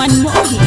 मनमोही।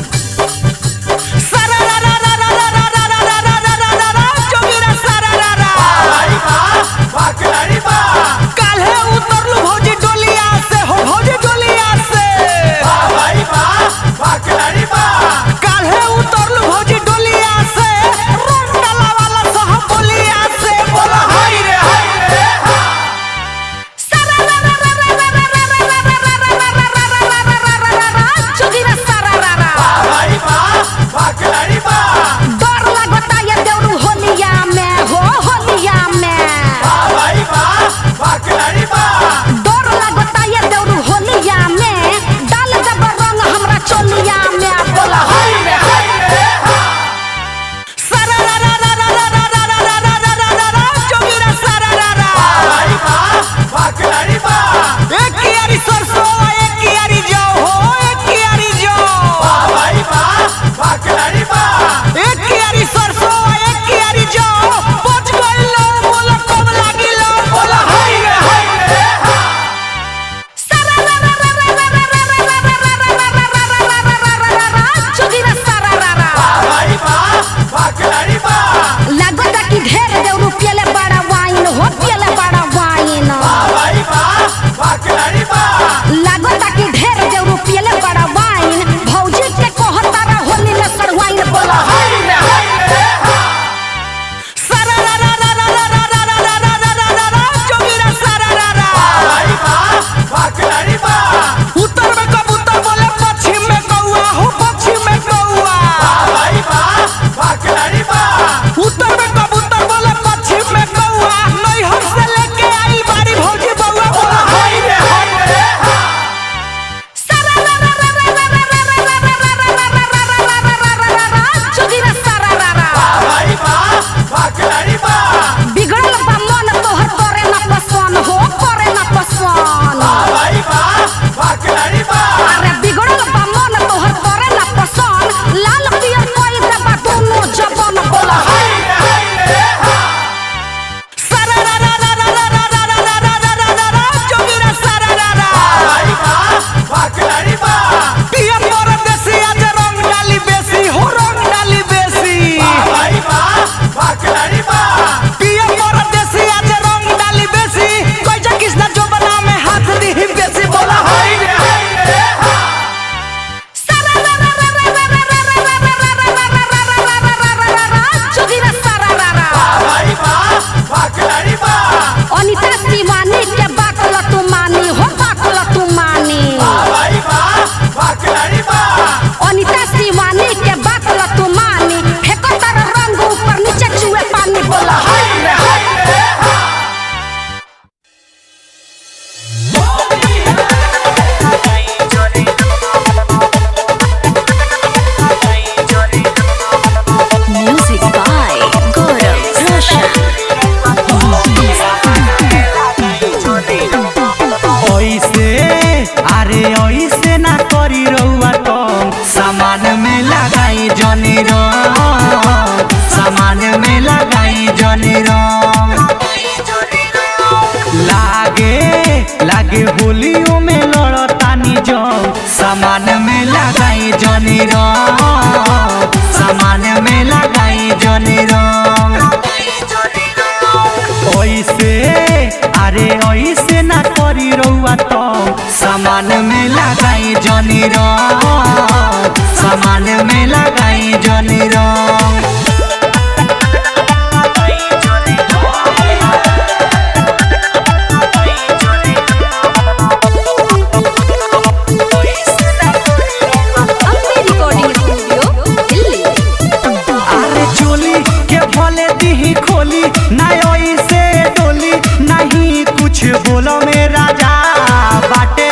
लागे होलियों में लड़तानी जंग सामान में लगाई जनी रंग सामान में लगाई जनी रंग ओइसे अरे ओइसे ना करी रउआ तो सामान में लगाई जनी रंग सामान में लगाई जनी रंग बोलो में राजा बाटे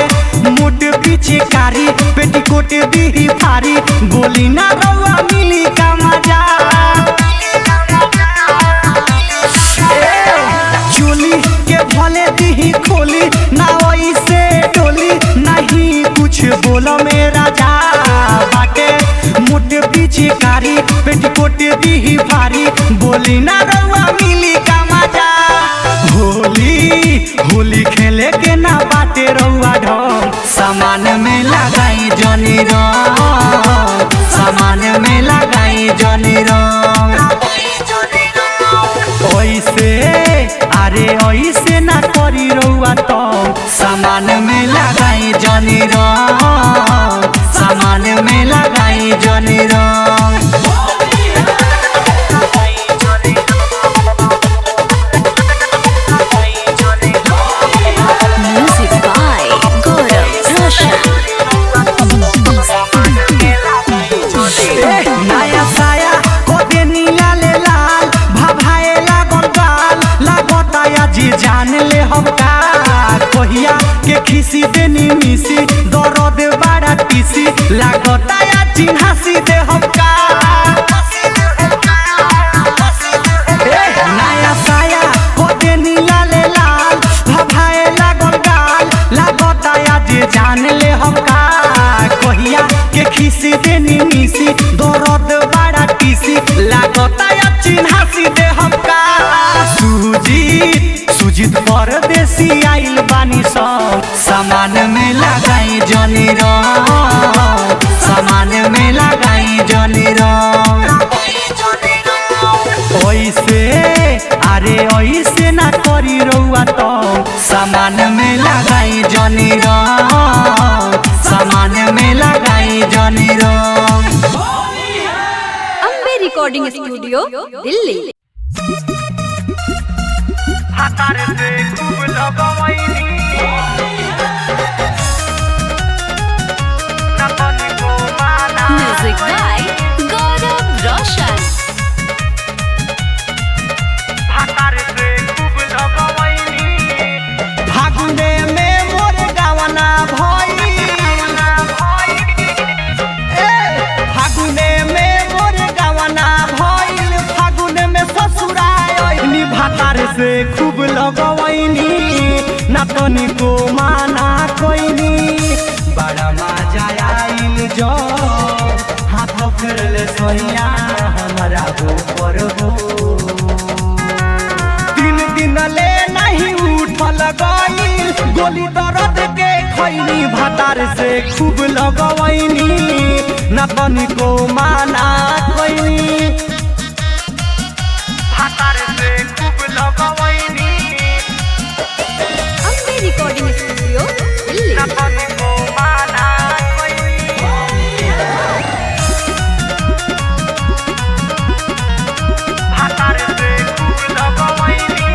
मुड पीछे कारी पेटीकोट दी भारी बोली ना रउआ मिली का मजा चोली के भले दी खोली ना वैसे डोली नहीं कुछ बोलो में राजा बाटे मुड पीछे कारी पेटीकोट दी भारी बोली ना रउआ मिली का मजा होली खेले के ना बाटे रउआ ढंग सामान में लगाई जनी रंग जान ले हम का कहिया के खिसी देनी मिसी दर्द बड़ा टीसी लागता या चिन्हासी दे हम का नया साया को देनी लाले लाल भभाए लागल गाल लागता या जे जान ले हम का कहिया के खिसी देनी मिसी दर्द बड़ा टीसी लागता या चिन्हासी दे हम का सुजीत परदेसी आइल बानी सब सामान में लगाई जनी रंग सामान में लगाई जनी रंग ओइसे अरे ओइसे ना करी रउआ तो सामान में लगाई जनी रंग सामान में लगाई जनी रंग। Ambe recording studio Delhi. Music by Gaurav Roshan. फागुने में मोर गावना फागुने में मोर गावना भइल फागुने में ससुराई भातार से खूब लगवैनी ना तनिको माना कोइनी बड़ा मजा आइल जो हाथ फेरले सोनिया हमारा ऊपर हो दिन ले नहीं उठल गइल गोली दर्द के खैनी भातार से खूब लगवैनी ना तनिको माना कोइनी भातार से खूब लगवैनी अम्बे रिकॉर्डिंग स्टूडियो दिल्ली। ना तनिको माना कोइनी भातार से खूब लगवैनी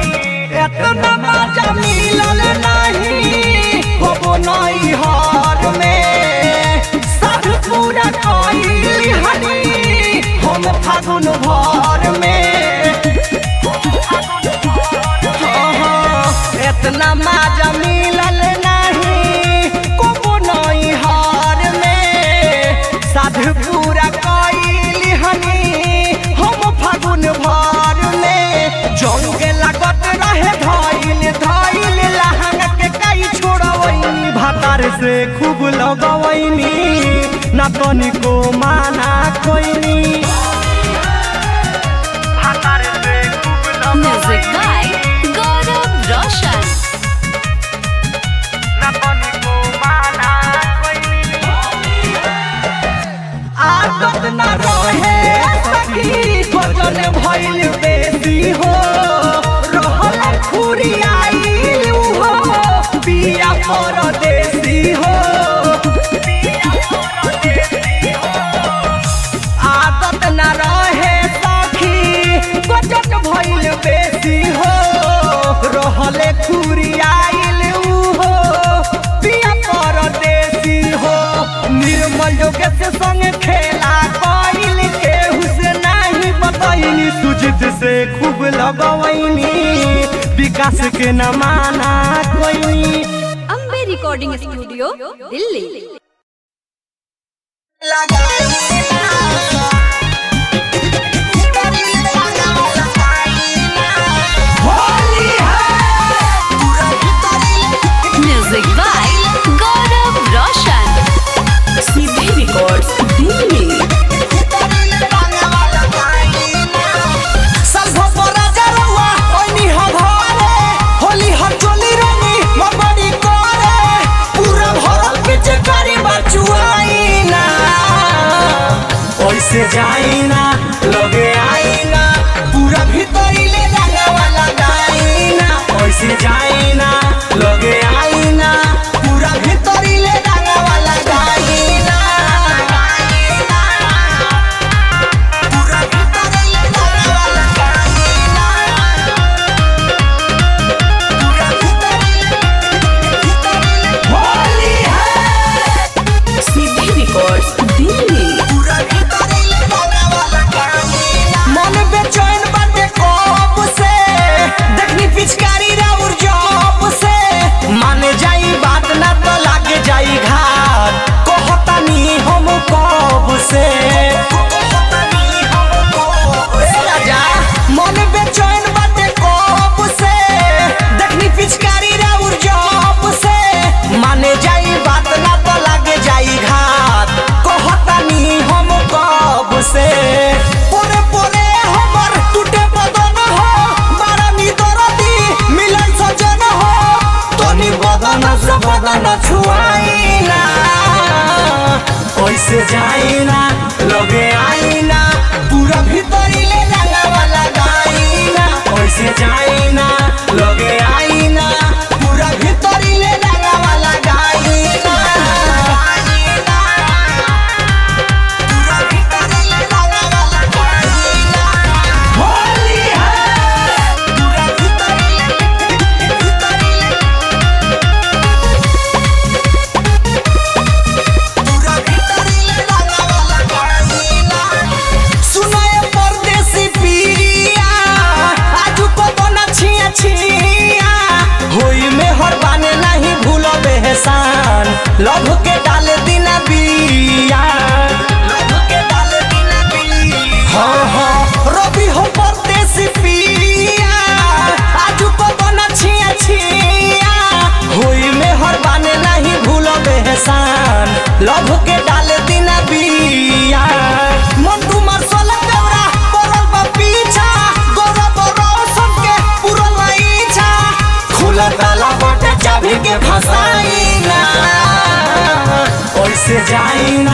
एतना मजा मिलल नहीं होबो नहीं हार में सब पूरा कइली हनी हम फागुन भर में एतना मजा मिलल नहीं होबो नहीं हार में सब पूरा कइली हनी हम फागुन भर में जंग लागत रहे धइल लहंगा के काई छोड़वैनी भातार से खूब लगवैनी ना तनिको माना कोइनी भातार से खूब म्यूजिक बाय गौरव रोशन। ना तनिको माना कोइनी आदत ना रहे सखी भजन भइल बेसी हो रहल खुरी आइल हो पिया परदेसी हो आदत ना रहे सखी भजन भइल बेसी हो रहल खुरी आइल हो पिया परदेसी हो निर्मल योगेश संग खेला कइल केहू से नहीं बतैनी सुजित से खूब लगवैनी विकास के न माना कोइनी। Ambe recording studio Delhi. Music by Gaurav Roshan. Seedhe records Delhi. से जाइना लगे आईना पूरा भीतरी ले रंगवा लगाईना ऐसे जाइना लगे आईना पूरा भीतरी ले रंगवा लगाईना पूरा भीतरी ले रंगवा लगाईना पूरा भीतरी ले होली है। सीधे रिकॉर्ड्स दिल्ली। पूरा भीतरी ले रंगवा लभ के डाल दिना बिया, लभ के डाल दिना बिया। हाँ हाँ रवि हो परदेसी पिया, आजू पवन छिया छिया, होई में हर बाने नहीं भूलबे एहसान, लभ के डाल दिना बिया। मंटू मार्शल देवरा पड़ल बा पीछा, गौरव रोशन के पूरल इच्छा, खुला ताला बाटे चाबी के फसाई ना, ओइसे जाई ना